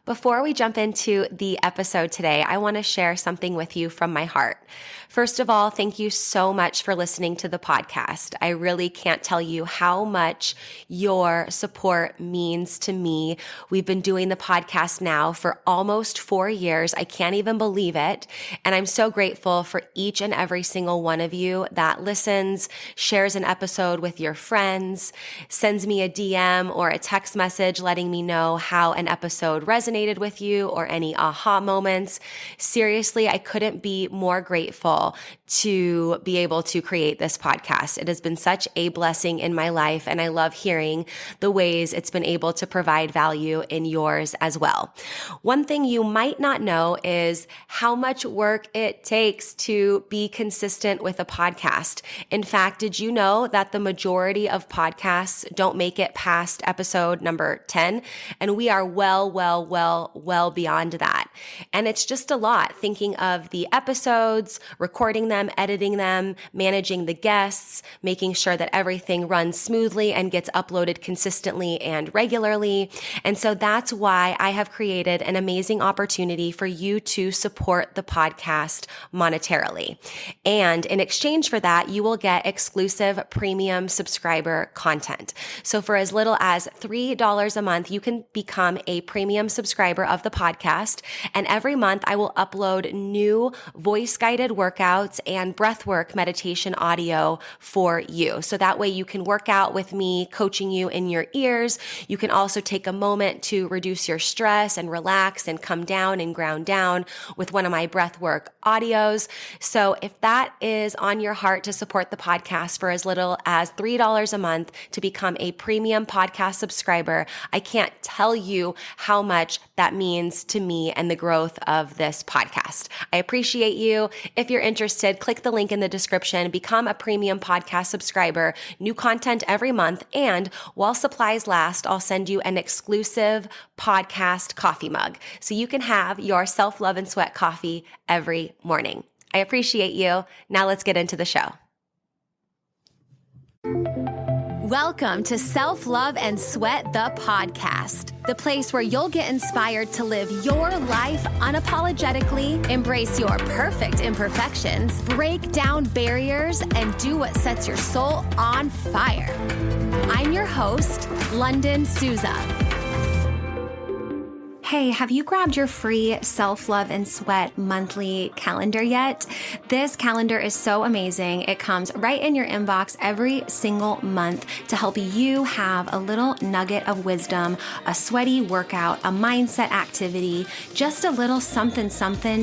Before we jump into the episode today, I want to share something with you from my heart. First of all, thank you so much for listening to the podcast. I really can't tell you how much your support means to me. We've been doing the podcast now for almost 4 years. I can't even believe it. And I'm so grateful for each and every single one of you that listens, shares an episode with your friends, sends me a DM or a text message letting me know how an episode resonated with you or any aha moments. Seriously, I couldn't be more grateful to be able to create this podcast. It has been such a blessing in my life, and I love hearing the ways it's been able to provide value in yours as well. One thing you might not know is how much work it takes to be consistent with a podcast. In fact, did you know that the majority of podcasts don't make it past episode number 10? And we are well beyond that. And it's just a lot thinking of the episodes, recording them, editing them, managing the guests, making sure that everything runs smoothly and gets uploaded consistently and regularly. And so that's why I have created an amazing opportunity for you to support the podcast monetarily. And in exchange for that, you will get exclusive premium subscriber content. So for as little as $3 a month, you can become a premium subscriber of the podcast. And every month I will upload new voice-guided workouts and breathwork meditation audio for you. So that way you can work out with me, coaching you in your ears. You can also take a moment to reduce your stress and relax and come down and ground down with one of my breathwork audios. So if that is on your heart to support the podcast for as little as $3 a month to become a premium podcast subscriber, I can't tell you how much that means to me and the growth of this podcast. I appreciate you. If you're interested, click the link in the description, become a premium podcast subscriber, new content every month. And while supplies last, I'll send you an exclusive podcast coffee mug so you can have your self-love and sweat coffee every morning. I appreciate you. Now let's get into the show. Welcome to Self-Love and Sweat, the podcast, the place where you'll get inspired to live your life unapologetically, embrace your perfect imperfections, break down barriers, and do what sets your soul on fire. I'm your host, Lunden Souza. Hey, have you grabbed your free Self-Love and Sweat monthly calendar yet? This calendar is so amazing. It comes right in your inbox every single month to help you have a little nugget of wisdom, a sweaty workout, a mindset activity, just a little something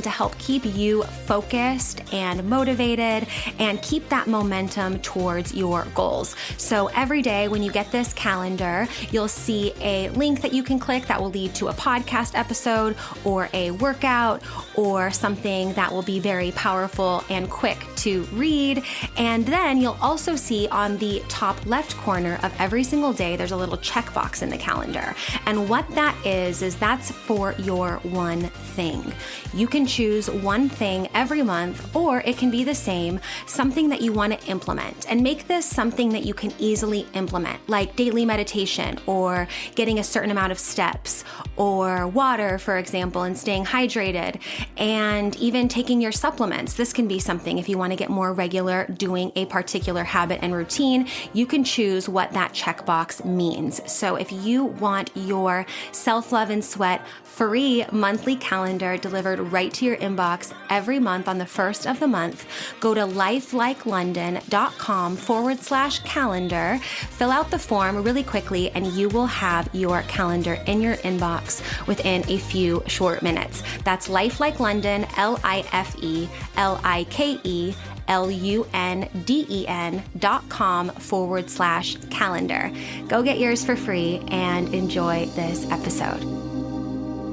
to help keep you focused and motivated and keep that momentum towards your goals. So every day when you get this calendar, you'll see a link that you can click that will lead to a podcast episode or a workout or something that will be very powerful and quick to read. And then you'll also see on the top left corner of every single day, there's a little checkbox in the calendar. And what that is that's for your one thing. You can choose one thing every month, or it can be the same, something that you want to implement, and make this something that you can easily implement, like daily meditation or getting a certain amount of steps or water, for example, and staying hydrated, and even taking your supplements. This can be something if you want to get more regular doing a particular habit and routine, you can choose what that checkbox means. So if you want your Self-Love and Sweat free monthly calendar delivered right to your inbox every month on the first of the month, go to lifelikelunden.com/calendar, fill out the form really quickly, and you will have your calendar in your inbox within a few short minutes. That's lifelikelunden, lifelikelunden.com/calendar. Go get yours for free and enjoy this episode.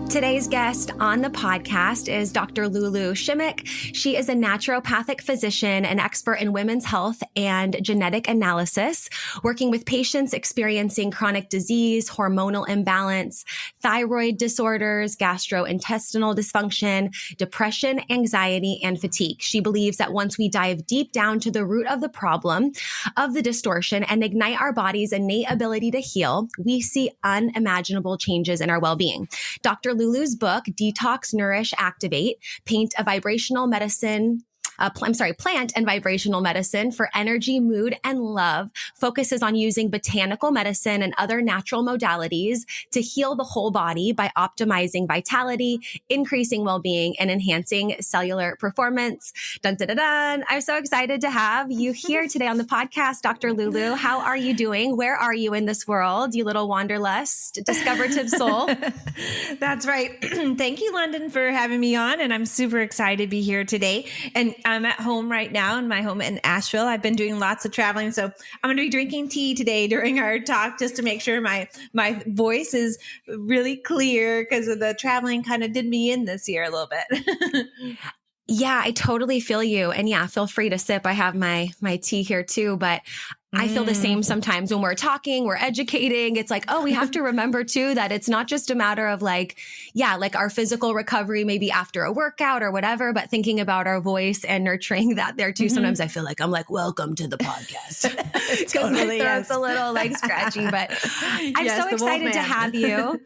Today's guest on the podcast is Dr. Lulu Shimek. She is a naturopathic physician, an expert in women's health and genetic analysis, working with patients experiencing chronic disease, hormonal imbalance, thyroid disorders, gastrointestinal dysfunction, depression, anxiety, and fatigue. She believes that once we dive deep down to the root of the problem of the distortion and ignite our body's innate ability to heal, we see unimaginable changes in our well-being. Dr. Lulu's book, Detox, Nourish, Activate, plant and vibrational medicine for energy, mood, and love, focuses on using botanical medicine and other natural modalities to heal the whole body by optimizing vitality, increasing well-being, and enhancing cellular performance. Dun, dun, dun, dun. I'm so excited to have you here today on the podcast, Dr. Lulu. How are you doing? Where are you in this world, you little wanderlust, discoveраtive soul? That's right. Thank you, Lunden, for having me on. And I'm super excited to be here today. And I'm at home right now in my home in Asheville. I've been doing lots of traveling. So I'm going to be drinking tea today during our talk just to make sure my voice is really clear because of the traveling kind of did me in this year a little bit. Yeah, I totally feel you. And yeah, feel free to sip. I have my tea here too, but I feel the same sometimes when we're talking, we're educating. It's like, oh, we have to remember too that it's not just a matter of like our physical recovery, maybe after a workout or whatever, but thinking about our voice and nurturing that there too. Sometimes I feel like I'm like, welcome to the podcast. Because my throat's a little like scratchy, but I'm so excited to have you.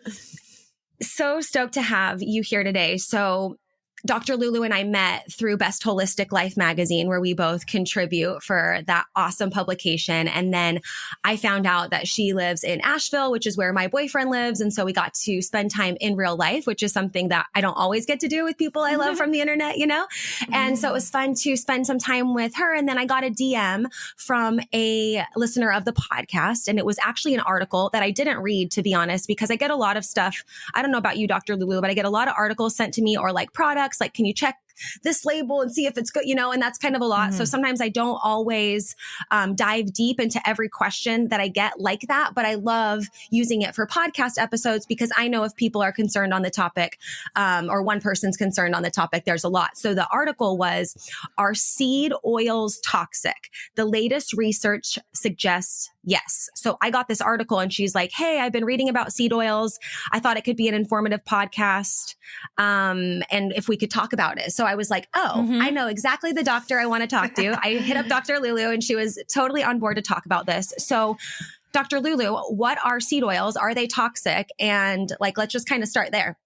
So stoked to have you here today. So Dr. Lulu and I met through Best Holistic Life magazine, where we both contribute for that awesome publication. And then I found out that she lives in Asheville, which is where my boyfriend lives. And so we got to spend time in real life, which is something that I don't always get to do with people I love from the internet, you know? And so it was fun to spend some time with her. And then I got a DM from a listener of the podcast. And it was actually an article that I didn't read, to be honest, because I get a lot of stuff. I don't know about you, Dr. Lulu, but I get a lot of articles sent to me or like products. Like, can you check this label and see if it's good, you know, and that's kind of a lot. So sometimes I don't always dive deep into every question that I get like that, but I love using it for podcast episodes because I know if people are concerned on the topic or one person's concerned on the topic, there's a lot. So the article was, are seed oils toxic? The latest research suggests yes. So I got this article and she's like, hey, I've been reading about seed oils. I thought it could be an informative podcast. And if we could talk about it. So I was like, oh, I know exactly the doctor I want to talk to. I hit up Dr. Lulu and she was totally on board to talk about this. So Dr. Lulu, what are seed oils? Are they toxic? And like, let's just kind of start there.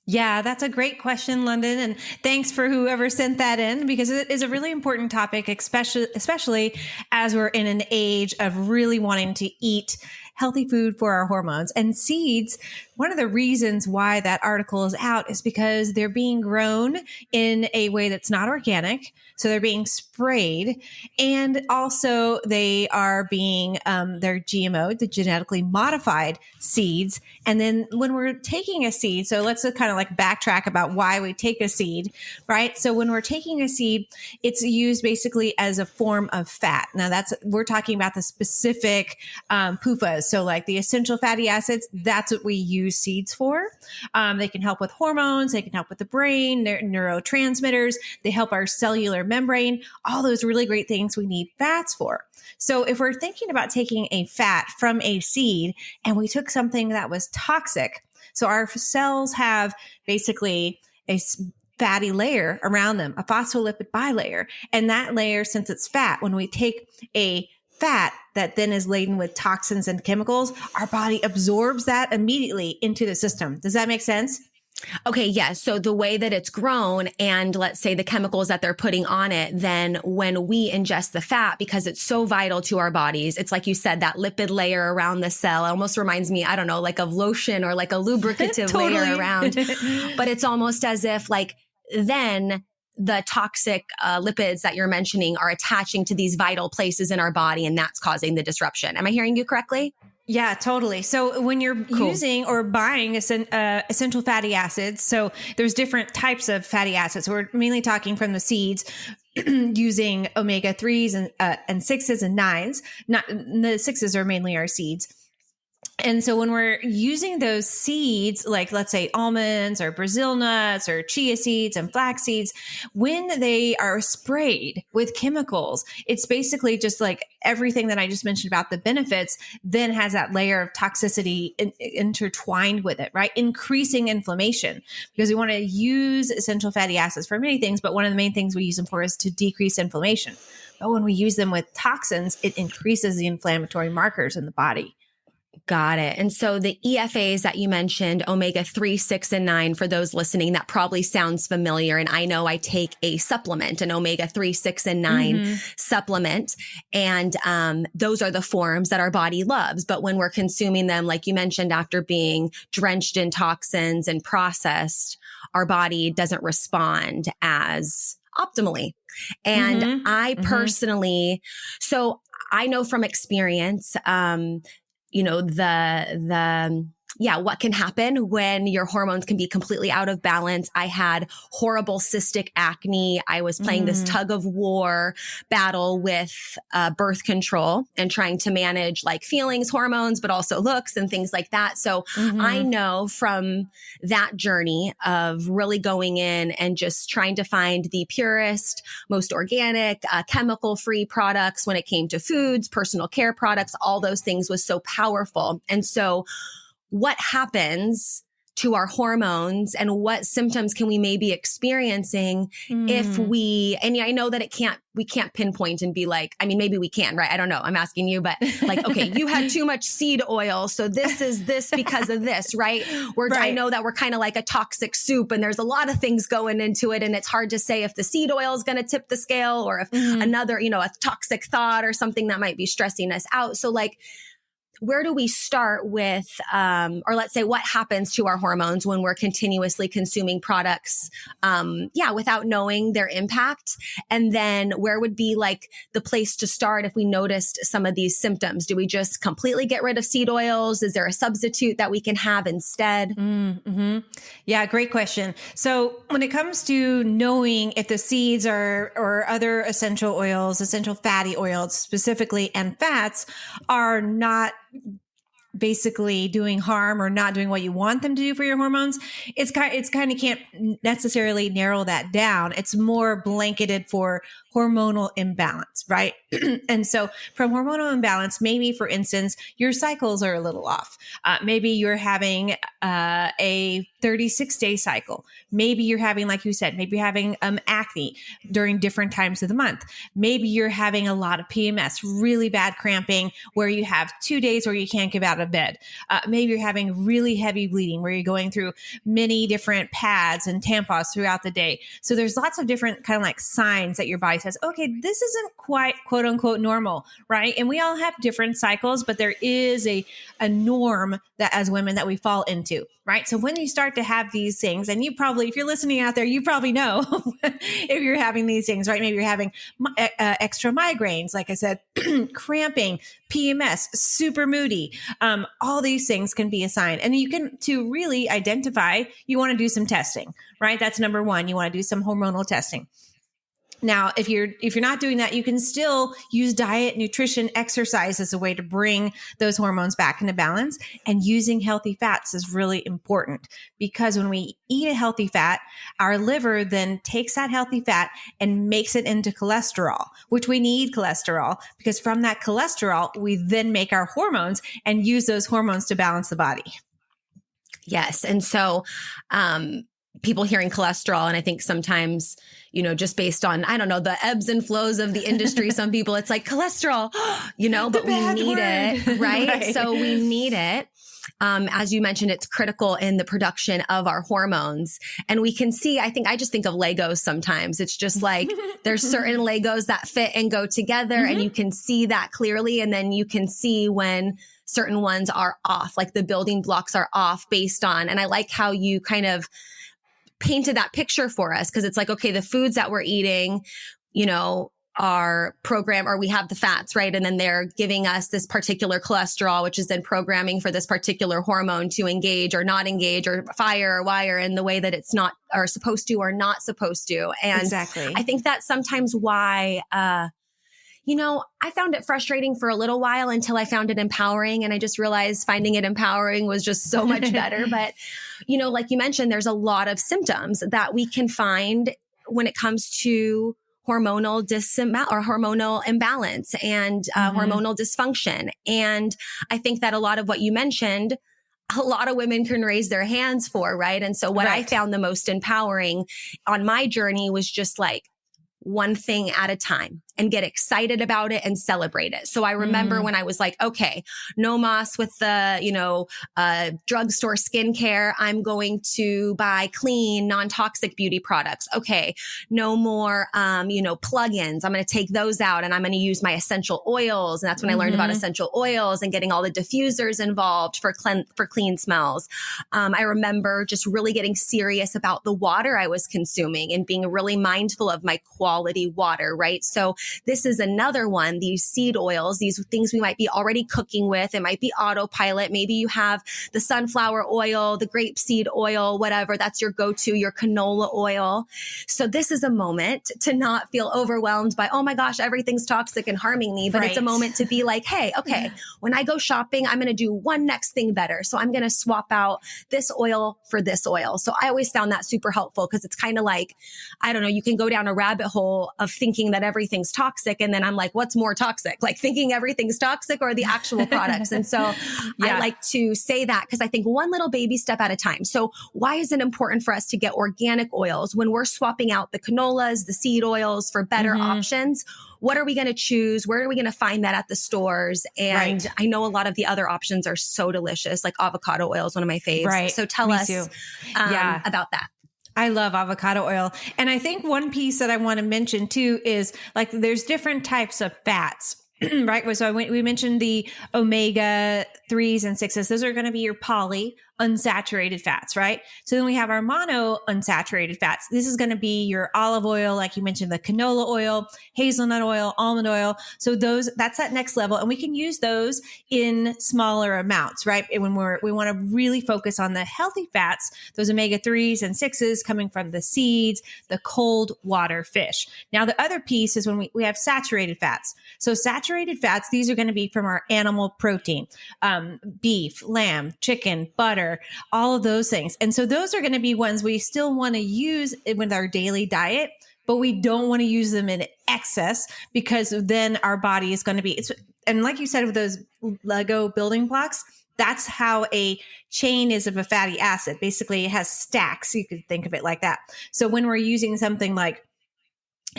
Yeah, that's a great question, Lunden. And thanks for whoever sent that in because it is a really important topic, especially as we're in an age of really wanting to eat healthy food for our hormones. And seeds, one of the reasons why that article is out is because they're being grown in a way that's not organic. So they're being sprayed. And also they are being, they're GMO, the genetically modified seeds. And then when we're taking a seed, so let's kind of like backtrack about why we take a seed, right? So when we're taking a seed, it's used basically as a form of fat. Now we're talking about the specific PUFAs. So like the essential fatty acids, that's what we use seeds for. They can help with hormones. They can help with the brain, neurotransmitters. They help our cellular membrane, all those really great things we need fats for. So if we're thinking about taking a fat from a seed and we took something that was toxic, so our cells have basically a fatty layer around them, a phospholipid bilayer. And that layer, since it's fat, when we take a fat that then is laden with toxins and chemicals, our body absorbs that immediately into the system. Does that make sense? Okay, yes. So the way that it's grown and let's say the chemicals that they're putting on it, then when we ingest the fat, because it's so vital to our bodies, it's like you said, that lipid layer around the cell almost reminds me, I don't know, like of lotion or like a lubricative layer around. But it's almost as if like then the toxic lipids that you're mentioning are attaching to these vital places in our body and that's causing the disruption. Am I hearing you correctly? Yeah, totally. So when you're using or buying essential fatty acids, so there's different types of fatty acids. We're mainly talking from the seeds using omega 3s and 6s and 9s. Not the 6s are mainly our seeds. And so when we're using those seeds, like let's say almonds or Brazil nuts or chia seeds and flax seeds, when they are sprayed with chemicals, it's basically just like everything that I just mentioned about the benefits then has that layer of toxicity intertwined with it, right? Increasing inflammation because we want to use essential fatty acids for many things, but one of the main things we use them for is to decrease inflammation. But when we use them with toxins, it increases the inflammatory markers in the body. Got it. And so the EFAs that you mentioned, omega-3, 6, and 9, for those listening, that probably sounds familiar. And I know I take a supplement, an omega-3, 6, and 9 supplement. And those are the forms that our body loves. But when we're consuming them, like you mentioned, after being drenched in toxins and processed, our body doesn't respond as optimally. And I personally, so I know from experience, what can happen when your hormones can be completely out of balance. I had horrible cystic acne. I was playing this tug of war battle with birth control and trying to manage like feelings, hormones, but also looks and things like that. So I know from that journey of really going in and just trying to find the purest, most organic, chemical-free products when it came to foods, personal care products, all those things was so powerful. And so what happens to our hormones and what symptoms can we maybe experiencing if and I know that we can't pinpoint and be like, I mean, maybe we can, right? I don't know. I'm asking you, but like, okay, you had too much seed oil. So this is this because of this, right? I know that we're kind of like a toxic soup and there's a lot of things going into it. And it's hard to say if the seed oil is going to tip the scale or if another, a toxic thought or something that might be stressing us out. So like, where do we start with, or let's say what happens to our hormones when we're continuously consuming products, without knowing their impact? And then where would be like the place to start if we noticed some of these symptoms? Do we just completely get rid of seed oils? Is there a substitute that we can have instead? Yeah, great question. So when it comes to knowing if the seeds or other essential oils, essential fatty oils specifically, and fats are not basically doing harm or not doing what you want them to do for your hormones, it's kind of can't necessarily narrow that down. It's more blanketed for hormonal imbalance, right? And so from hormonal imbalance, maybe for instance, your cycles are a little off. Maybe you're having a 36-day cycle. Maybe you're having, like you said, maybe you're having acne during different times of the month. Maybe you're having a lot of PMS, really bad cramping, where you have 2 days where you can't get out of bed. Maybe you're having really heavy bleeding where you're going through many different pads and tampons throughout the day. So there's lots of different kind of like signs that your body says, okay, this isn't quite quote unquote normal, right? And we all have different cycles, but there is a norm that as women that we fall into, right? So when you start to have these things, and you probably, if you're listening out there, you probably know if you're having these things, right? Maybe you're having extra migraines, like I said, cramping, PMS, super moody. All these things can be a sign. And you can, to really identify, you want to do some testing, right? That's number one. You want to do some hormonal testing. Now, if you're not doing that, you can still use diet, nutrition, exercise as a way to bring those hormones back into balance. And using healthy fats is really important because when we eat a healthy fat, our liver then takes that healthy fat and makes it into cholesterol, which we need cholesterol because from that cholesterol, we then make our hormones and use those hormones to balance the body. Yes. And so, people hearing cholesterol, and I think sometimes, just based on, I don't know, the ebbs and flows of the industry, some people, it's like cholesterol, but we need it, right? So we need it. As you mentioned, it's critical in the production of our hormones. And we can see, I just think of Legos sometimes. It's just like there's certain Legos that fit and go together and you can see that clearly. And then you can see when certain ones are off, like the building blocks are off based on, and I like how you kind of painted that picture for us because it's like, okay, the foods that we're eating, are programmed, or we have the fats, right? And then they're giving us this particular cholesterol, which is then programming for this particular hormone to engage or not engage or fire or wire in the way that it's not or supposed to or not supposed to. And exactly. I think that's sometimes why, I found it frustrating for a little while until I found it empowering. And I just realized finding it empowering was just so much better. But, like you mentioned, there's a lot of symptoms that we can find when it comes to hormonal hormonal imbalance and hormonal dysfunction. And I think that a lot of what you mentioned, a lot of women can raise their hands for, right? And so what I found the most empowering on my journey was just like, one thing at a time. and get excited about it and celebrate it. So I remember when I was like, okay, no moss with the, drugstore skincare. I'm going to buy clean, non-toxic beauty products. Okay. No more, plugins. I'm going to take those out and I'm going to use my essential oils. And that's when I learned about essential oils and getting all the diffusers involved for clean smells. I remember just really getting serious about the water I was consuming and being really mindful of my quality water, right? So this is another one, these seed oils, these things we might be already cooking with. It might be autopilot. Maybe you have the sunflower oil, the grapeseed oil, whatever. That's your go-to, your canola oil. So this is a moment to not feel overwhelmed by, oh my gosh, everything's toxic and harming me. But it's a moment to be like, hey, okay, when I go shopping, I'm going to do one next thing better. So I'm going to swap out this oil for this oil. So I always found that super helpful because it's kind of like, I don't know, you can go down a rabbit hole of thinking that everything's toxic. And then I'm like, what's more toxic? Like thinking everything's toxic or the actual products? And so I like to say that because I think one little baby step at a time. So why is it important for us to get organic oils when we're swapping out the canolas, the seed oils for better options? What are we going to choose? Where are we going to find that at the stores? And I know a lot of the other options are so delicious, like avocado oil is one of my faves. Right. So tell us about that. I love avocado oil. And I think one piece that I want to mention too is like there's different types of fats. Right. So we mentioned the omega 3s and 6s. Those are going to be your poly unsaturated fats, right? So then we have our mono unsaturated fats. This is going to be your olive oil, like you mentioned, the canola oil, hazelnut oil, almond oil. So that's that next level. And we can use those in smaller amounts, right? And when we want to really focus on the healthy fats, those omega 3s and 6s coming from the seeds, the cold water fish. Now, the other piece is when we have saturated fats. So saturated fats, these are going to be from our animal protein, beef, lamb, chicken, butter, all of those things. And so those are going to be ones we still want to use with our daily diet, but we don't want to use them in excess because then our body is going to be, and like you said, with those Lego building blocks, that's how a chain is of a fatty acid. Basically, it has stacks. You could think of it like that. So when we're using something like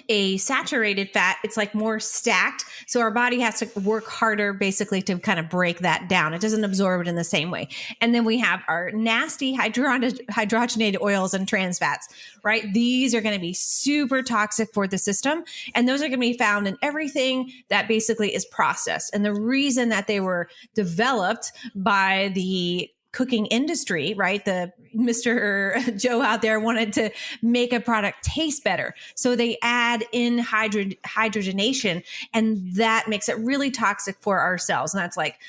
a saturated fat, it's like more stacked. So our body has to work harder basically to kind of break that down. It doesn't absorb it in the same way. And then we have our nasty hydrogenated oils and trans fats, right? These are going to be super toxic for the system. And those are going to be found in everything that basically is processed. And the reason that they were developed by the cooking industry, right? The Mr. Joe out there wanted to make a product taste better. So they add in hydrogenation, and that makes it really toxic for our cells. And that's like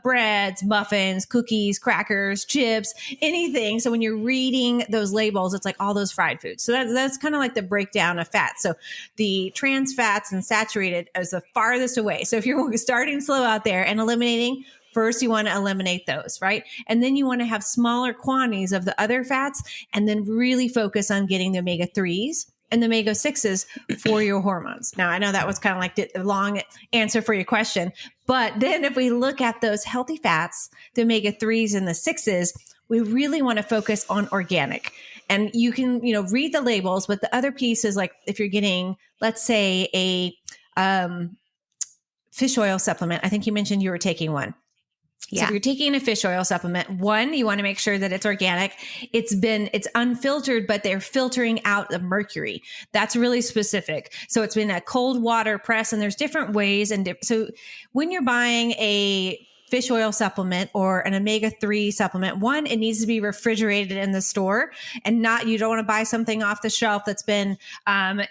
breads, muffins, cookies, crackers, chips, anything. So when you're reading those labels, it's like all those fried foods. So that's kind of like the breakdown of fats. So the trans fats and saturated is the farthest away. So if you're starting slow out there and eliminating, first, you want to eliminate those, right? And then you want to have smaller quantities of the other fats and then really focus on getting the omega 3s and the omega 6s for your hormones. Now, I know that was kind of like the long answer for your question, but then if we look at those healthy fats, the omega 3s and the 6s, we really want to focus on organic. And you can, read the labels, but the other piece is like if you're getting, let's say, a fish oil supplement. I think you mentioned you were taking one. So if you're taking a fish oil supplement, one, you want to make sure that it's organic. It's unfiltered, but they're filtering out the mercury. That's really specific. So it's been a cold water press, and there's different ways. And so when you're buying a fish oil supplement or an omega-3 supplement, one, it needs to be refrigerated in the store and you don't want to buy something off the shelf that's been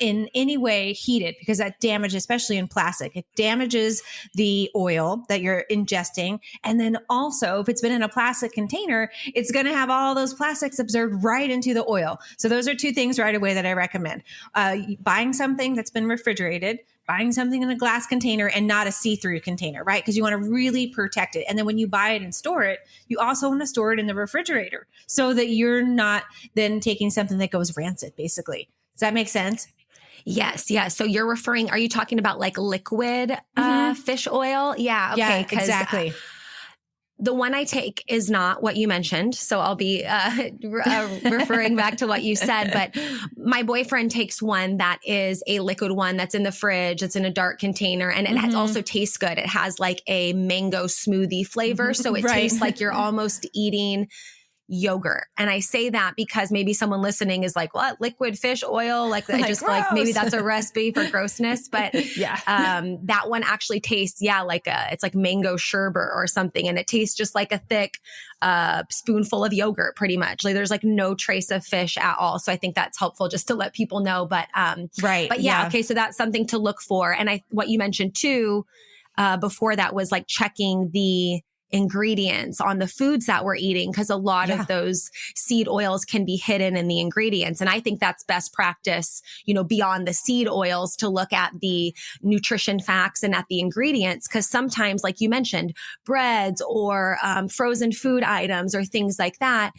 in any way heated, because that damages, especially in plastic, it damages the oil that you're ingesting. And then also, if it's been in a plastic container, it's going to have all those plastics absorbed right into the oil. So those are two things right away that I recommend. Buying something that's been refrigerated, buying something in a glass container and not a see-through container, right? Because you want to really protect it. And then when you buy it and store it, you also want to store it in the refrigerator so that you're not then taking something that goes rancid, basically. Does that make sense? Yes. Yeah. So are you talking about like liquid fish oil? Yeah. Okay. Yeah, exactly. The one I take is not what you mentioned. So I'll be referring back to what you said. But my boyfriend takes one that is a liquid one that's in the fridge. It's in a dark container. And it also tastes good. It has like a mango smoothie flavor. So it tastes like you're almost eating yogurt. And I say that because maybe someone listening is like, what? Liquid fish oil? Like just gross. like maybe that's a recipe for grossness. But that one actually tastes, it's like mango sherbet or something. And it tastes just like a thick spoonful of yogurt pretty much. Like there's like no trace of fish at all. So I think that's helpful just to let people know. But okay. So that's something to look for. And what you mentioned too, before that was like checking the ingredients on the foods that we're eating, because a lot of those seed oils can be hidden in the ingredients. And I think that's best practice, beyond the seed oils, to look at the nutrition facts and at the ingredients. Because sometimes, like you mentioned, breads or frozen food items or things like that,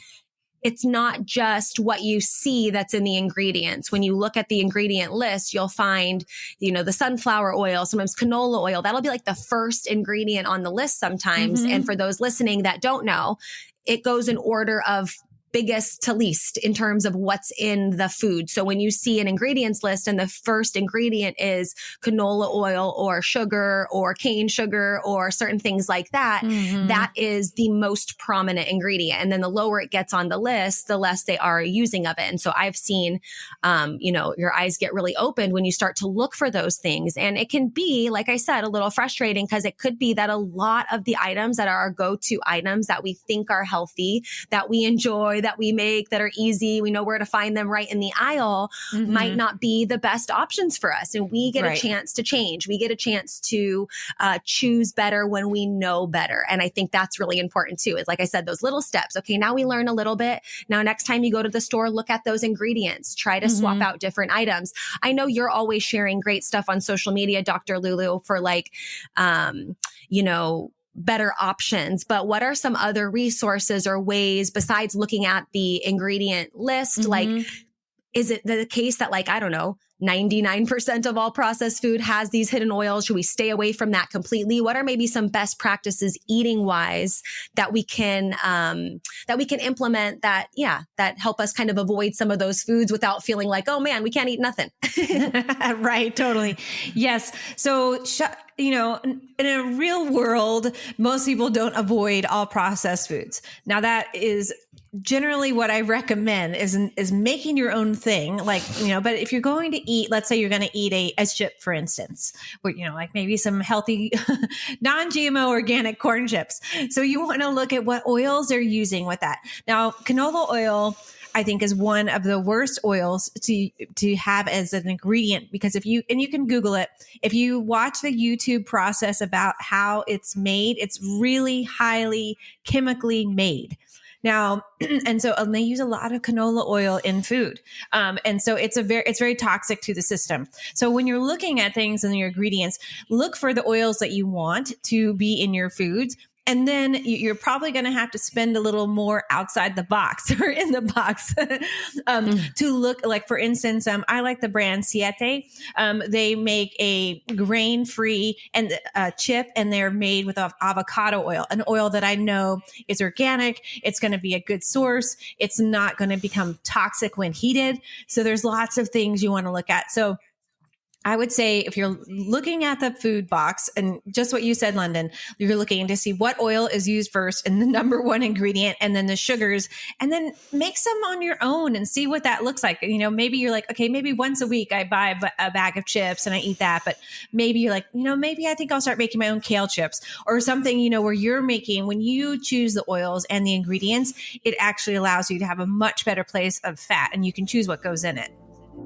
it's not just what you see that's in the ingredients. When you look at the ingredient list, you'll find, the sunflower oil, sometimes canola oil. That'll be like the first ingredient on the list sometimes. And for those listening that don't know, it goes in order of biggest to least in terms of what's in the food. So when you see an ingredients list and the first ingredient is canola oil or sugar or cane sugar or certain things like that, that is the most prominent ingredient. And then the lower it gets on the list, the less they are using of it. And so I've seen, your eyes get really opened when you start to look for those things. And it can be, like I said, a little frustrating because it could be that a lot of the items that are our go-to items that we think are healthy, that we enjoy, that we make, that are easy, we know where to find them right in the aisle, might not be the best options for us. And we get a chance to change. We get a chance to choose better when we know better. And I think that's really important too, is like I said, those little steps. Okay, now we learn a little bit. Now, next time you go to the store, look at those ingredients, try to swap out different items. I know you're always sharing great stuff on social media, Dr. Lulu, for like, better options, but what are some other resources or ways besides looking at the ingredient list? Like, is it the case that 99% of all processed food has these hidden oils? Should we stay away from that completely? What are maybe some best practices eating wise that we can implement that help us kind of avoid some of those foods without feeling like, oh man, we can't eat nothing. Right. Totally. Yes. So, in a real world, most people don't avoid all processed foods. Now that is generally what I recommend is making your own thing. But if you're going to eat, let's say you're going to eat a chip, for instance, where, like maybe some healthy non-GMO organic corn chips. So you want to look at what oils they're using with that. Now, canola oil, I think, is one of the worst oils to have as an ingredient, because you can Google it, if you watch the YouTube process about how it's made, it's really highly chemically made. Now, and they use a lot of canola oil in food. And so it's very toxic to the system. So when you're looking at things and your ingredients, look for the oils that you want to be in your foods. And then you're probably going to have to spend a little more outside the box or in the box to look. Like, for instance, I like the brand Siete. They make a grain-free and chip, and they're made with avocado oil, an oil that I know is organic. It's going to be a good source. It's not going to become toxic when heated. So there's lots of things you want to look at. So I would say if you're looking at the food box, and just what you said, Lunden, you're looking to see what oil is used first and the number one ingredient, and then the sugars, and then make some on your own and see what that looks like. Maybe you're like, okay, maybe once a week I buy a bag of chips and I eat that. But maybe you're like, maybe I think I'll start making my own kale chips or something, where you're making, when you choose the oils and the ingredients, it actually allows you to have a much better place of fat, and you can choose what goes in it.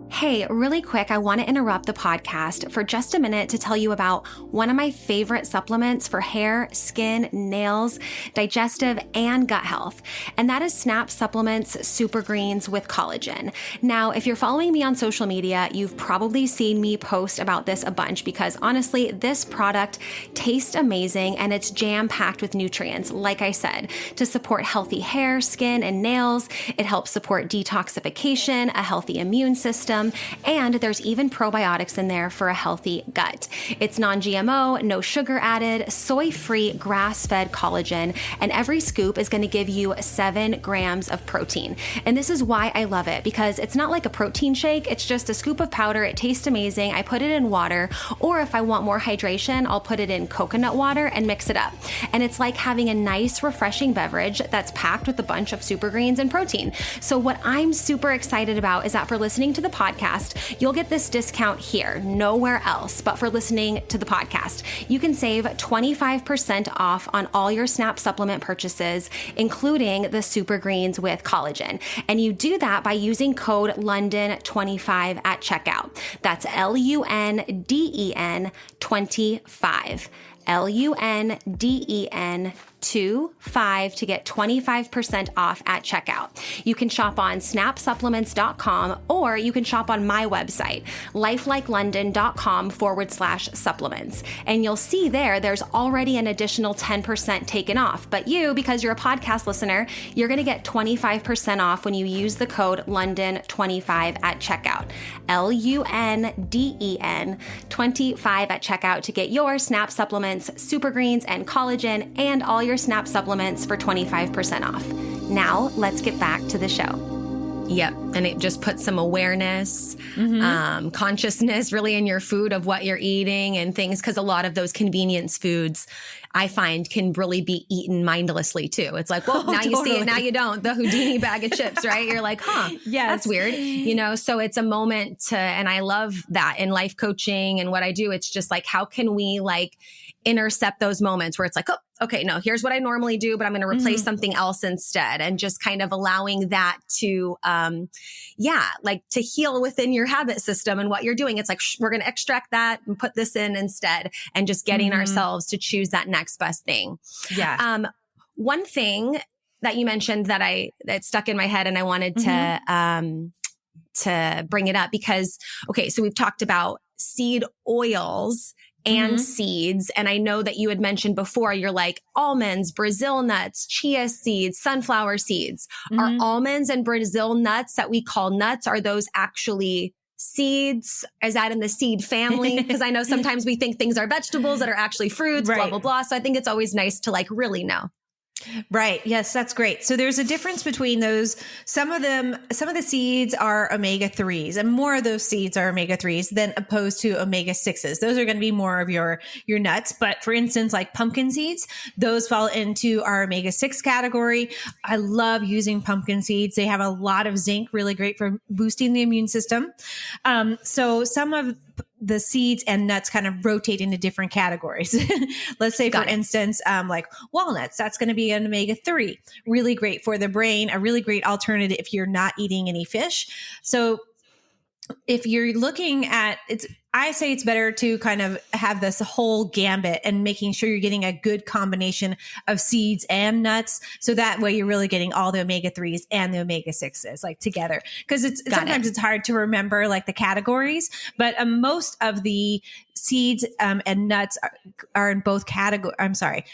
Hey, really quick, I want to interrupt the podcast for just a minute to tell you about one of my favorite supplements for hair, skin, nails, digestive, and gut health. And that is Snap Supplements Super Greens with collagen. Now, if you're following me on social media, you've probably seen me post about this a bunch, because honestly, this product tastes amazing and it's jam-packed with nutrients, like I said, to support healthy hair, skin, and nails. It helps support detoxification, a healthy immune system, system. And there's even probiotics in there for a healthy gut. It's non-GMO, no sugar added, soy-free, grass-fed collagen, and every scoop is going to give you 7 grams of protein. And this is why I love it, because it's not like a protein shake. It's just a scoop of powder. It tastes amazing. I put it in water, or if I want more hydration, I'll put it in coconut water and mix it up. And it's like having a nice, refreshing beverage that's packed with a bunch of super greens and protein. So what I'm super excited about is that for listening to the podcast, you'll get this discount here, nowhere else, but for listening to the podcast. You can save 25% off on all your SNAP supplement purchases, including the super greens with collagen. And you do that by using code Lunden25 at checkout. That's LUNDEN 25. LUNDEN 25 to get 25% off at checkout. You can shop on snapsupplements.com, or you can shop on my website, lifelikelunden.com/supplements. And you'll see there's already an additional 10% taken off. But you, because you're a podcast listener, you're going to get 25% off when you use the code Lunden25 at checkout. LUNDEN 25 at checkout to get your SNAP supplements, super greens, and collagen, and all your SNAP supplements for 25% off. Now, let's get back to the show. Yep. And it just puts some awareness, consciousness really in your food of what you're eating and things. Because a lot of those convenience foods I find can really be eaten mindlessly too. It's like, well, now you see it, now you don't. The Houdini bag of chips, right? You're like, yes. That's weird. So it's a moment to, and I love that in life coaching and what I do. It's just like, how can we intercept those moments where it's like, oh, okay, no, here's what I normally do, but I'm going to replace something else instead. And just kind of allowing that to, to heal within your habit system and what you're doing. It's like, we're going to extract that and put this in instead, and just getting ourselves to choose that next best thing. Yeah. One thing that you mentioned that stuck in my head, and I wanted to bring it up because, okay, so we've talked about seed oils and seeds. And I know that you had mentioned before, you're like almonds, Brazil nuts, chia seeds, sunflower seeds. Are almonds and Brazil nuts that we call nuts, are those actually seeds? Is that in the seed family? Because I know sometimes we think things are vegetables that are actually fruits, blah, blah, blah. So I think it's always nice to really know. Right. Yes, that's great. So there's a difference between those. Some of the seeds are omega-3s, and more of those seeds are omega-3s than opposed to omega-6s. Those are going to be more of your nuts. But for instance, like pumpkin seeds, those fall into our omega-6 category. I love using pumpkin seeds. They have a lot of zinc, really great for boosting the immune system. So some of the seeds and nuts kind of rotate into different categories. Let's say, for instance, like walnuts, that's going to be an omega-3, really great for the brain, a really great alternative if you're not eating any fish. So if you're looking at I say it's better to kind of have this whole gambit and making sure you're getting a good combination of seeds and nuts. So that way you're really getting all the omega-3s and the omega-6s together. Because sometimes it's hard to remember the categories, but most of the seeds and nuts are in both categories. I'm sorry.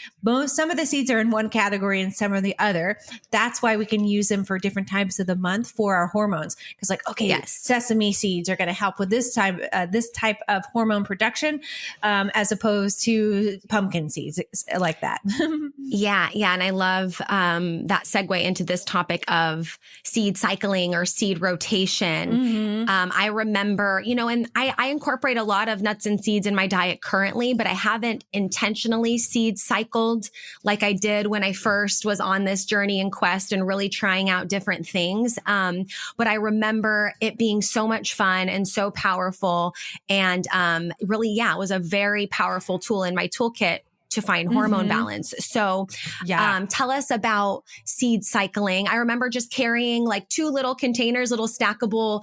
Some of the seeds are in one category and some are the other. That's why we can use them for different times of the month for our hormones. Because sesame seeds are going to help with this type of hormone production, as opposed to pumpkin seeds like that. Yeah. And I love that segue into this topic of seed cycling or seed rotation. I remember, and I incorporate a lot of nuts and seeds in my diet currently, but I haven't intentionally seed cycled like I did when I first was on this journey and quest and really trying out different things. But I remember it being so much fun and so powerful. And really, it was a very powerful tool in my toolkit to find hormone balance. So tell us about seed cycling. I remember just carrying 2 little containers, little stackable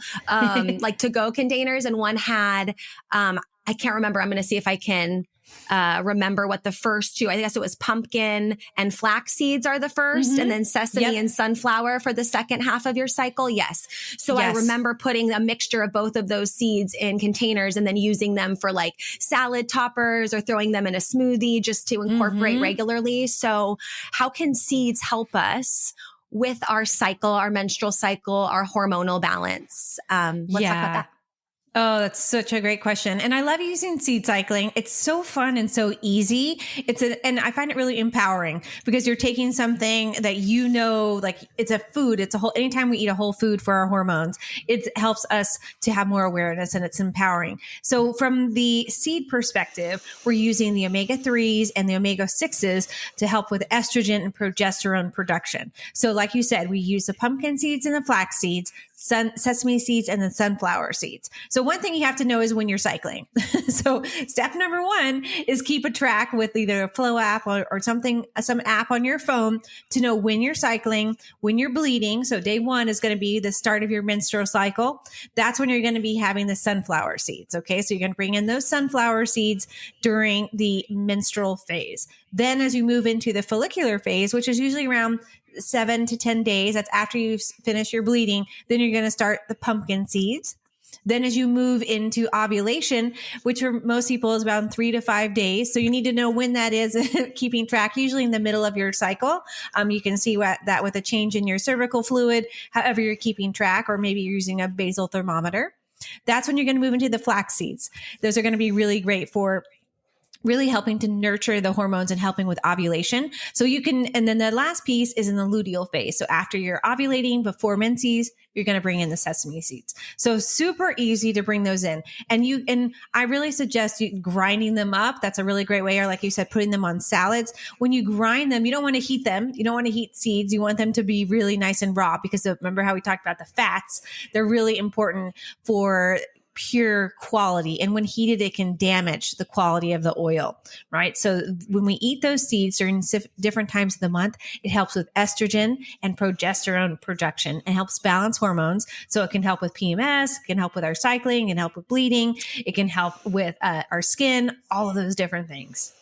to-go containers. And one had, I can't remember. I'm going to see if I can remember what the first 2, I guess it was pumpkin and flax seeds are the first, and then sesame and sunflower for the second half of your cycle. Yes. So I remember putting a mixture of both of those seeds in containers and then using them for salad toppers or throwing them in a smoothie just to incorporate regularly. So how can seeds help us with our cycle, our menstrual cycle, our hormonal balance? Let's talk about that. Oh, that's such a great question. And I love using seed cycling. It's so fun and so easy. And I find it really empowering because you're taking something that like it's a food. Anytime we eat a whole food for our hormones, it helps us to have more awareness and it's empowering. So from the seed perspective, we're using the omega-3s and the omega-6s to help with estrogen and progesterone production. So like you said, we use the pumpkin seeds and the flax seeds, sesame seeds, and then sunflower seeds. So one thing you have to know is when you're cycling. So step number 1 is keep a track with either a Flow app or some app on your phone to know when you're cycling, when you're bleeding. So day 1 is going to be the start of your menstrual cycle. That's when you're going to be having the sunflower seeds. Okay. So you're going to bring in those sunflower seeds during the menstrual phase. Then as you move into the follicular phase, which is usually around 7 to 10 days, that's after you've finished your bleeding, then you're going to start the pumpkin seeds. Then as you move into ovulation, which for most people is about 3 to 5 days. So you need to know when that is, keeping track, usually in the middle of your cycle. You can see that with a change in your cervical fluid, however you're keeping track, or maybe you're using a basal thermometer. That's when you're going to move into the flax seeds. Those are going to be really great for really helping to nurture the hormones and helping with ovulation. So and then the last piece is in the luteal phase. So after you're ovulating, before menses, you're going to bring in the sesame seeds. So super easy to bring those in. And I really suggest you grinding them up. That's a really great way. Or like you said, putting them on salads. When you grind them, you don't want to heat them. You don't want to heat seeds. You want them to be really nice and raw because remember how we talked about the fats? They're really important for pure quality. And when heated, it can damage the quality of the oil, right? So when we eat those seeds during different times of the month, it helps with estrogen and progesterone production and helps balance hormones. So it can help with PMS, it can help with our cycling, it can help with bleeding, it can help with our skin, all of those different things.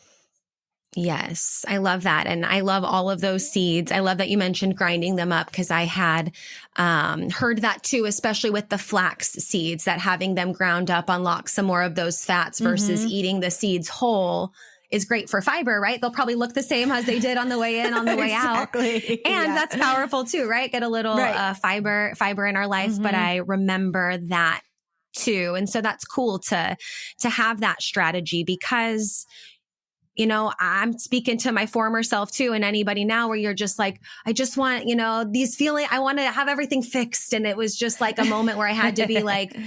Yes, I love that. And I love all of those seeds. I love that you mentioned grinding them up because I had heard that too, especially with the flax seeds, that having them ground up unlocks some more of those fats versus eating the seeds whole is great for fiber, right? They'll probably look the same as they did on the way in, on the way out. And that's powerful too, right? Get a little fiber in our life. But I remember that too. And so that's cool to have that strategy because I'm speaking to my former self too, and anybody now where you're just like, I just want, these feelings, I want to have everything fixed. And it was just like a moment where I had to be like,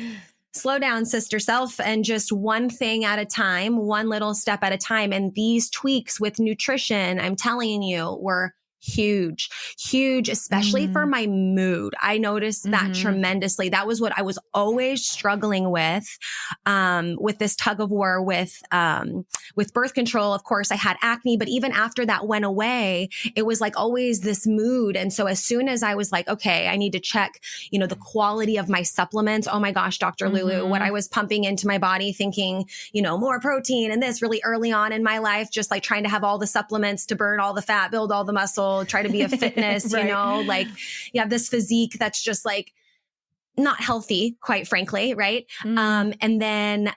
slow down, sister self, and just one thing at a time, one little step at a time. And these tweaks with nutrition, I'm telling you, were huge, especially for my mood. I noticed that tremendously. That was what I was always struggling with this tug of war with birth control. Of course, I had acne, but even after that went away, it was like always this mood. And so as soon as I was like, okay, I need to check, the quality of my supplements. Oh my gosh, Dr. Lulu, what I was pumping into my body, thinking, more protein and this really early on in my life, just like trying to have all the supplements to burn all the fat, build all the muscle, try to be a fitness, like you have this physique that's just like not healthy, quite frankly. Right. And then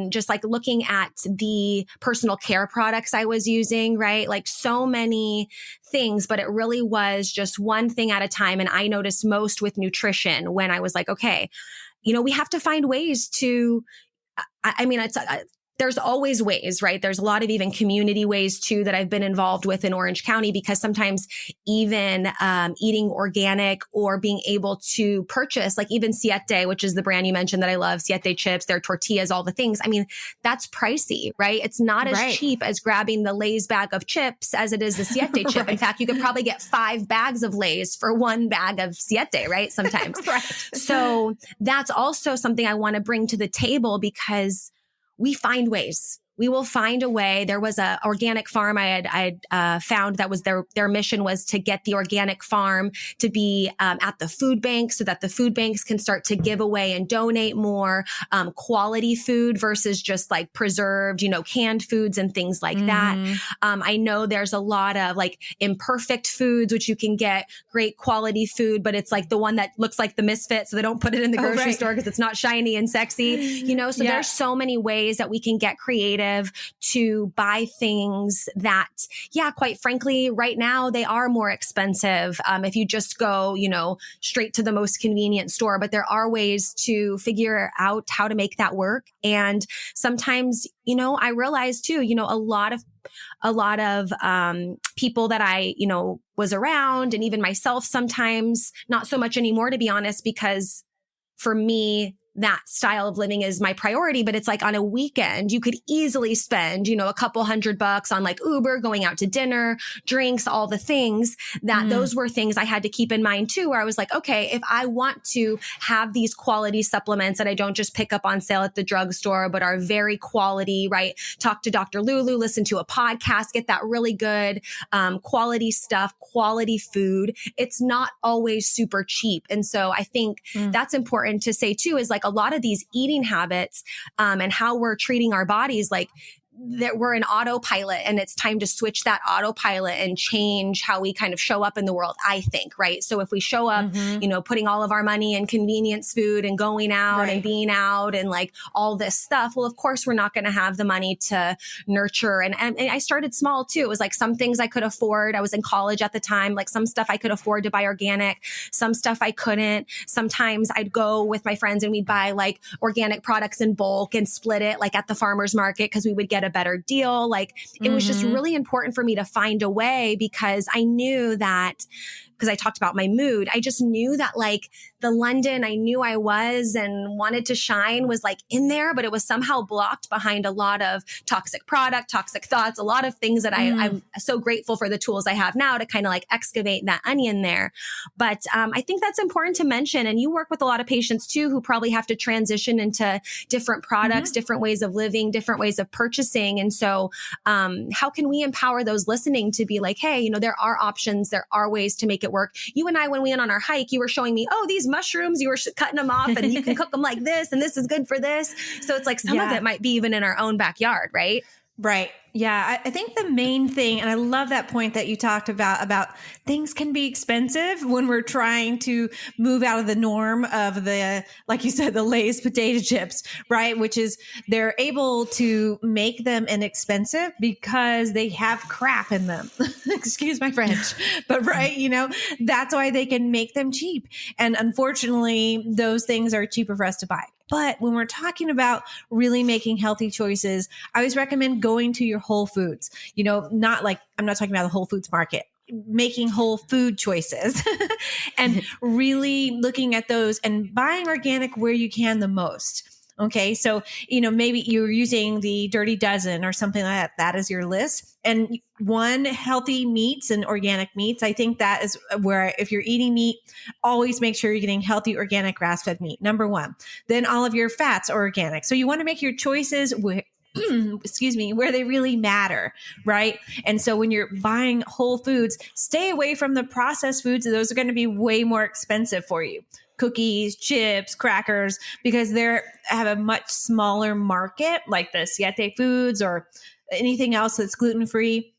just like looking at the personal care products I was using, right? Like so many things, but it really was just one thing at a time. And I noticed most with nutrition when I was like, okay, we have to find ways to, there's always ways, right? There's a lot of even community ways too that I've been involved with in Orange County, because sometimes even eating organic or being able to purchase, like even Siete, which is the brand you mentioned that I love, Siete chips, their tortillas, all the things. I mean, that's pricey, right? It's not as cheap as grabbing the Lay's bag of chips as it is the Siete chip. In fact, you could probably get 5 bags of Lay's for 1 bag of Siete, right? Sometimes. So that's also something I want to bring to the table because we find ways. We will find a way. There was a organic farm I had found that was their mission was to get the organic farm to be at the food bank so that the food banks can start to give away and donate more quality food versus just like preserved, canned foods and things like that. I know there's a lot of like imperfect foods, which you can get great quality food, but it's like the one that looks like the misfit. So they don't put it in the grocery store because it's not shiny and sexy, so there's so many ways that we can get creative incentive to buy things that, yeah, quite frankly, right now they are more expensive. If you just go, straight to the most convenient store, but there are ways to figure out how to make that work. And sometimes, I realize too, a lot of people that I, was around, and even myself sometimes, not so much anymore, to be honest, because for me, that style of living is my priority. But it's like on a weekend, you could easily spend, a couple $100 on like Uber, going out to dinner, drinks, all the things that those were things I had to keep in mind too, where I was like, okay, if I want to have these quality supplements that I don't just pick up on sale at the drugstore, but are very quality, right? Talk to Dr. Lulu, listen to a podcast, get that really good, quality stuff, quality food. It's not always super cheap. And so I think that's important to say too, is like a lot of these eating habits, and how we're treating our bodies, like that we're in autopilot, and it's time to switch that autopilot and change how we kind of show up in the world, I think, right? So if we show up, putting all of our money in convenience food and going out and being out and like all this stuff, well, of course, we're not going to have the money to nurture. And I started small too. It was like some things I could afford. I was in college at the time, like some stuff I could afford to buy organic, some stuff I couldn't. Sometimes I'd go with my friends and we'd buy like organic products in bulk and split it like at the farmer's market, because we would get a better deal. Like it was just really important for me to find a way, because I knew that, because I talked about my mood, I just knew that like the Lunden I knew I was and wanted to shine was like in there, but it was somehow blocked behind a lot of toxic product, toxic thoughts, a lot of things that I'm so grateful for the tools I have now to kind of like excavate that onion there. But I think that's important to mention. And you work with a lot of patients too, who probably have to transition into different products, different ways of living, different ways of purchasing. And so how can we empower those listening to be like, hey, there are options, there are ways to make it work. You and I, when we went on our hike, you were showing me, oh, these mushrooms, you were cutting them off and you can cook them like this, and this is good for this. So it's like some of it might be even in our own backyard, right? Right. Yeah. I think the main thing, and I love that point that you talked about things can be expensive when we're trying to move out of the norm of the, like you said, the Lay's potato chips, right? Which is they're able to make them inexpensive because they have crap in them. Excuse my French, but right. That's why they can make them cheap. And unfortunately, those things are cheaper for us to buy. But when we're talking about really making healthy choices, I always recommend going to your Whole Foods, not like, I'm not talking about the Whole Foods market, making whole food choices and really looking at those and buying organic where you can the most. Okay. So, maybe you're using the Dirty Dozen or something like that. That is your list. And one, healthy meats and organic meats. I think that is where, if you're eating meat, always make sure you're getting healthy, organic, grass-fed meat. Number one. Then all of your fats are organic. So you want to make your choices where they really matter, right? And so when you're buying whole foods, stay away from the processed foods. Those are going to be way more expensive for you. Cookies, chips, crackers, because they have a much smaller market, like the Siete Foods or anything else that's gluten-free.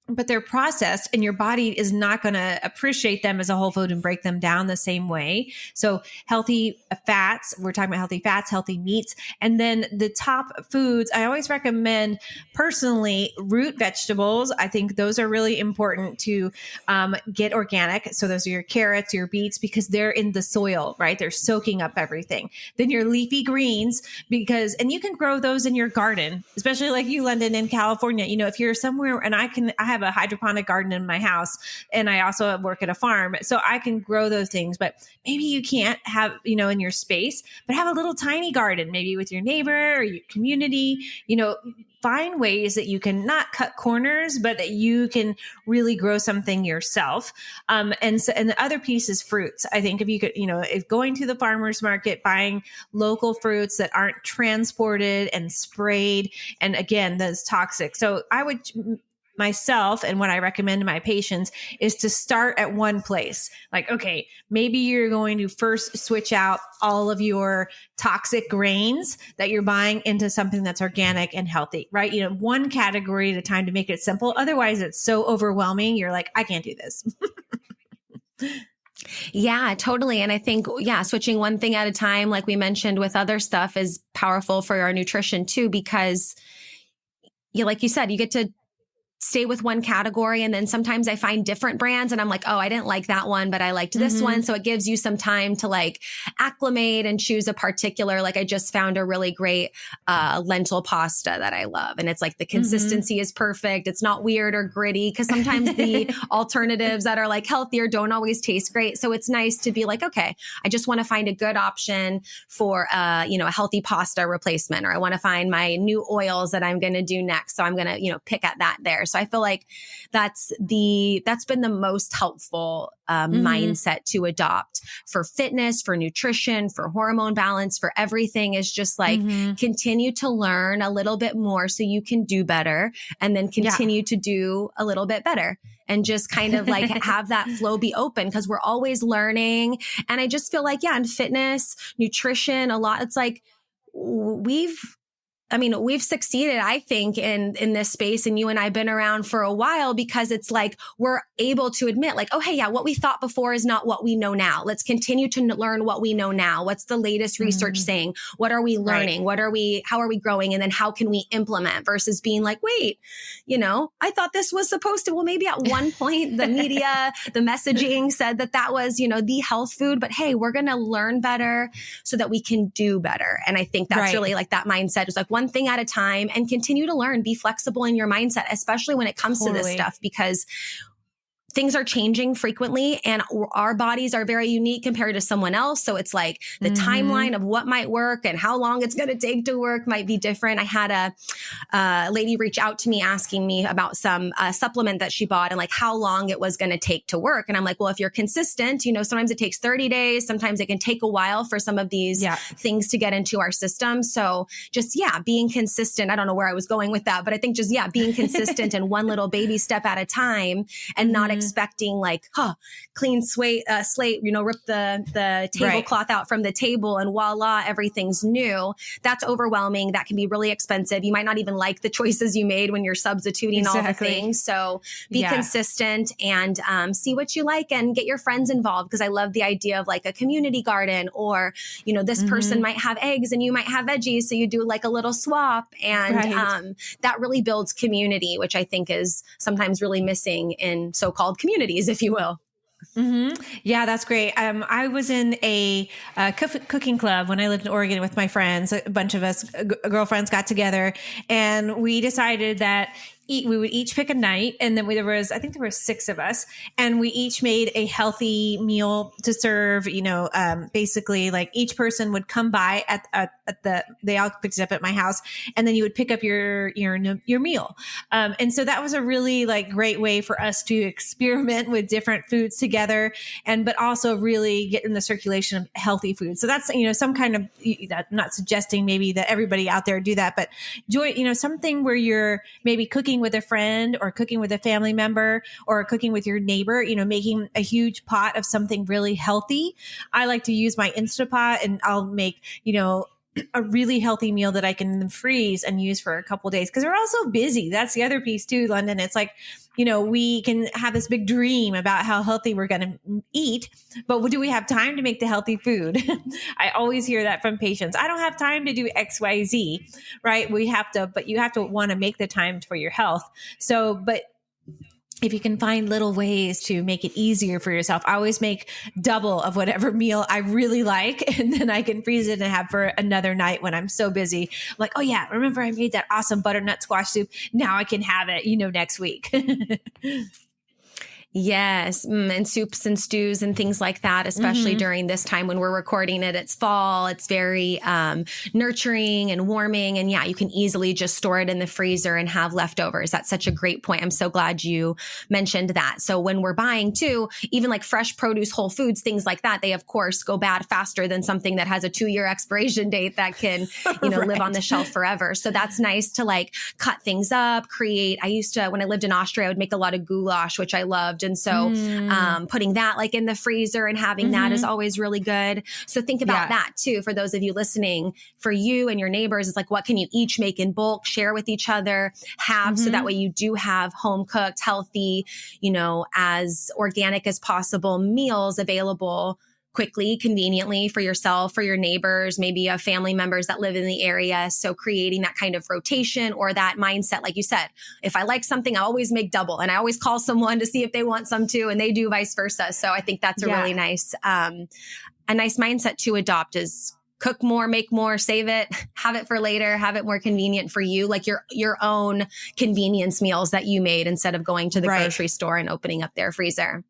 But they're processed, and your body is not going to appreciate them as a whole food and break them down the same way. So healthy fats, we're talking about healthy fats, healthy meats. And then the top foods, I always recommend personally root vegetables. I think those are really important to get organic. So those are your carrots, your beets, because they're in the soil, right? They're soaking up everything. Then your leafy greens, and you can grow those in your garden, especially like you, Lunden, in California. If you're somewhere, and I have a hydroponic garden in my house, and I also work at a farm, so I can grow those things. But maybe you can't have, in your space, but have a little tiny garden, maybe with your neighbor or your community. Find ways that you can not cut corners, but that you can really grow something yourself. And the other piece is fruits. I think if you could, if going to the farmer's market, buying local fruits that aren't transported and sprayed, and again, that's toxic. So I would myself, and what I recommend to my patients is to start at one place. Like, okay, maybe you're going to first switch out all of your toxic grains that you're buying into something that's organic and healthy, right? One category at a time to make it simple. Otherwise, it's so overwhelming. You're like, I can't do this. Yeah, totally. And I think, switching one thing at a time, like we mentioned with other stuff, is powerful for our nutrition too, because like you said, you get to stay with one category. And then sometimes I find different brands and I'm like, oh, I didn't like that one, but I liked this one. So it gives you some time to like acclimate and choose a particular, like I just found a really great lentil pasta that I love. And it's like the consistency is perfect. It's not weird or gritty because sometimes the alternatives that are like healthier don't always taste great. So it's nice to be like, okay, I just want to find a good option for, a healthy pasta replacement, or I want to find my new oils that I'm going to do next. So I'm going to, pick at that there. So I feel like that's been the most helpful mindset to adopt for fitness, for nutrition, for hormone balance, for everything, is just like continue to learn a little bit more so you can do better, and then continue to do a little bit better. And just kind of like have that flow be open, because we're always learning. And I just feel like, in fitness, nutrition, a lot, it's like we've succeeded, I think, in this space. And you and I have been around for a while because it's like, we're able to admit like, oh, hey, what we thought before is not what we know now. Let's continue to learn what we know now. What's the latest research saying? What are we learning? Right. How are we growing? And then how can we implement, versus being like, wait, I thought this was supposed to, well, maybe at one point the media, the messaging said that was, the health food, but hey, we're going to learn better so that we can do better. And I think that's really like that mindset is like one thing at a time, and continue to learn, be flexible in your mindset, especially when it comes to this stuff, because things are changing frequently and our bodies are very unique compared to someone else. So it's like the timeline of what might work and how long it's going to take to work might be different. I had a lady reach out to me asking me about some supplement that she bought and like how long it was going to take to work. And I'm like, well, if you're consistent, sometimes it takes 30 days. Sometimes it can take a while for some of these things to get into our system. So just, being consistent. I don't know where I was going with that, but I think just, being consistent and one little baby step at a time, and not expecting like, clean slate, rip the tablecloth out from the table and voila, everything's new. That's overwhelming. That can be really expensive. You might not even like the choices you made when you're substituting all the things. So be consistent and see what you like and get your friends involved. Because I love the idea of like a community garden, or, this person might have eggs and you might have veggies. So you do like a little swap, and that really builds community, which I think is sometimes really missing in so-called communities, if you will. Yeah, that's great. I was in a cooking club when I lived in Oregon with my friends. A bunch of us girlfriends got together, and we decided that we would each pick a night, and then I think there were 6 of us, and we each made a healthy meal to serve. Basically, like each person would come by at they all picked it up at my house, and then you would pick up your meal. And so that was a really like great way for us to experiment with different foods together, but also really get in the circulation of healthy food. So that's some kind of, I'm not suggesting maybe that everybody out there do that, but something where you're maybe cooking with a friend or cooking with a family member or cooking with your neighbor, making a huge pot of something really healthy. I like to use my Instapot, and I'll make, a really healthy meal that I can freeze and use for a couple of days. Cause we're also busy. That's the other piece too, Lunden. It's like, we can have this big dream about how healthy we're going to eat, but do we have time to make the healthy food? I always hear that from patients. I don't have time to do X, Y, Z, right? But you have to want to make the time for your health. So, but if you can find little ways to make it easier for yourself, I always make double of whatever meal I really like. And then I can freeze it and have for another night when I'm so busy. I'm like, oh yeah, remember I made that awesome butternut squash soup. Now I can have it, next week. Yes. And soups and stews and things like that, especially during this time when we're recording it. It's fall. It's very nurturing and warming. And you can easily just store it in the freezer and have leftovers. That's such a great point. I'm so glad you mentioned that. So when we're buying too, even like fresh produce, whole foods, things like that, they of course go bad faster than something that has a 2-year expiration date that can, live on the shelf forever. So that's nice to like cut things up, create. I used to, when I lived in Austria, I would make a lot of goulash, which I loved. And so putting that like in the freezer and having that is always really good. So think about that too. For those of you listening, for you and your neighbors, it's like, what can you each make in bulk, share with each other, have, so that way you do have home cooked, healthy, as organic as possible meals available quickly, conveniently for yourself, for your neighbors, maybe you have family members that live in the area. So creating that kind of rotation or that mindset, like you said, if I like something, I always make double, and I always call someone to see if they want some too, and they do vice versa. So I think that's a really nice mindset to adopt is cook more, make more, save it, have it for later, have it more convenient for you, like your own convenience meals that you made instead of going to the grocery store and opening up their freezer.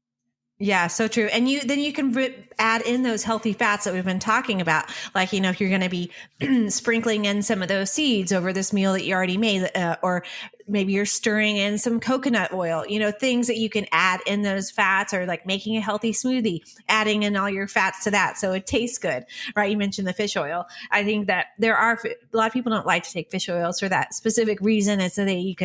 Yeah, so true. And then you can add in those healthy fats that we've been talking about. Like, if you're going to be sprinkling in some of those seeds over this meal that you already made, or maybe you're stirring in some coconut oil, things that you can add in those fats, or like making a healthy smoothie, adding in all your fats to that. So it tastes good, right? You mentioned the fish oil. I think that there are a lot of people don't like to take fish oils for that specific reason. It's so they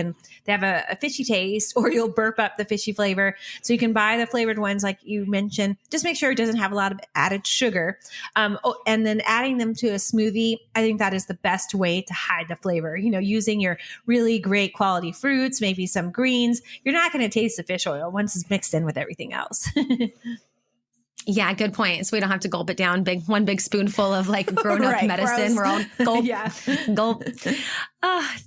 have a fishy taste, or you'll burp up the fishy flavor. So you can buy the flavored ones, like you mentioned. Just make sure it doesn't have a lot of added sugar. And then adding them to a smoothie, I think that is the best way to hide the flavor. Using your really great quality fruits, maybe some greens, you're not going to taste the fish oil once it's mixed in with everything else. Yeah, good point. So we don't have to gulp it down. One big spoonful of like grown-up medicine. We're all gulp, gulp.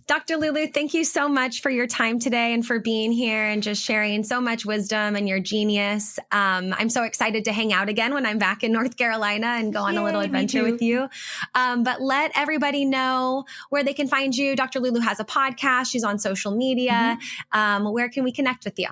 Dr. Lulu, thank you so much for your time today and for being here and just sharing so much wisdom and your genius. I'm so excited to hang out again when I'm back in North Carolina and go on a little adventure with you. But let everybody know where they can find you. Dr. Lulu has a podcast. She's on social media. Where can we connect with you?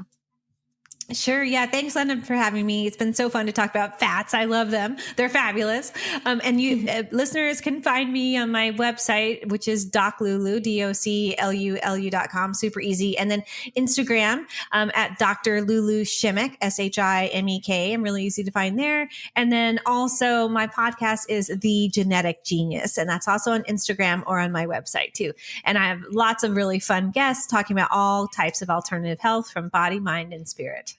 Sure. Yeah. Thanks, Lunden, for having me. It's been so fun to talk about fats. I love them. They're fabulous. And you listeners can find me on my website, which is doclulu, DOCLULU.com. Super easy. And then Instagram at Dr. Lulu Shimek, SHIMEK. I'm really easy to find there. And then also my podcast is The Genetic Genius. And that's also on Instagram or on my website too. And I have lots of really fun guests talking about all types of alternative health from body, mind, and spirit.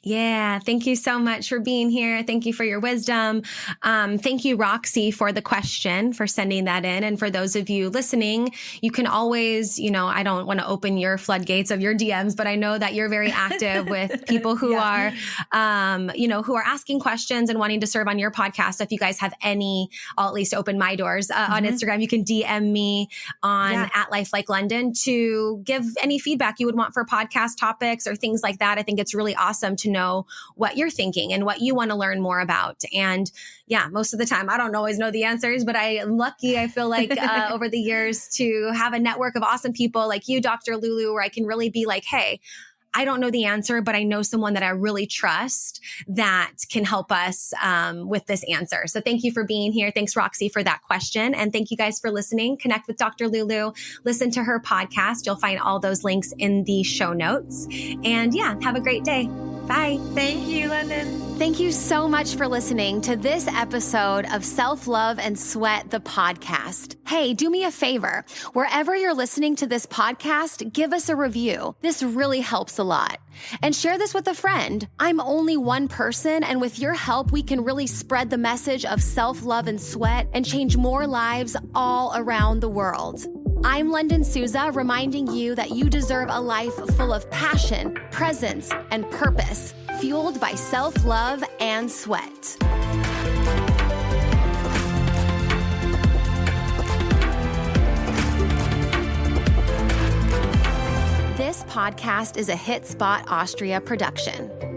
Yeah. Thank you so much for being here. Thank you for your wisdom. Thank you, Roxy, for the question, for sending that in. And for those of you listening, you can always, I don't want to open your floodgates of your DMs, but I know that you're very active with people who are, who are asking questions and wanting to serve on your podcast. So if you guys have any, I'll at least open my doors on Instagram. You can DM me on at Life Like Lunden to give any feedback you would want for podcast topics or things like that. I think it's really awesome to know what you're thinking and what you want to learn more about. And most of the time, I don't always know the answers, but I'm lucky, I feel like, over the years to have a network of awesome people like you, Dr. Lulu, where I can really be like, hey, I don't know the answer, but I know someone that I really trust that can help us with this answer. So thank you for being here. Thanks, Roxy, for that question. And thank you guys for listening. Connect with Dr. Lulu. Listen to her podcast. You'll find all those links in the show notes. And have a great day. Bye. Thank you, Lunden. Thank you so much for listening to this episode of Self-Love and Sweat, the podcast. Hey, do me a favor. Wherever you're listening to this podcast, give us a review. This really helps a lot. And share this with a friend. I'm only one person, and with your help, we can really spread the message of self-love and sweat and change more lives all around the world. I'm Lunden Souza, reminding you that you deserve a life full of passion, presence, and purpose, fueled by self-love and sweat. This podcast is a Hit Spot Austria production.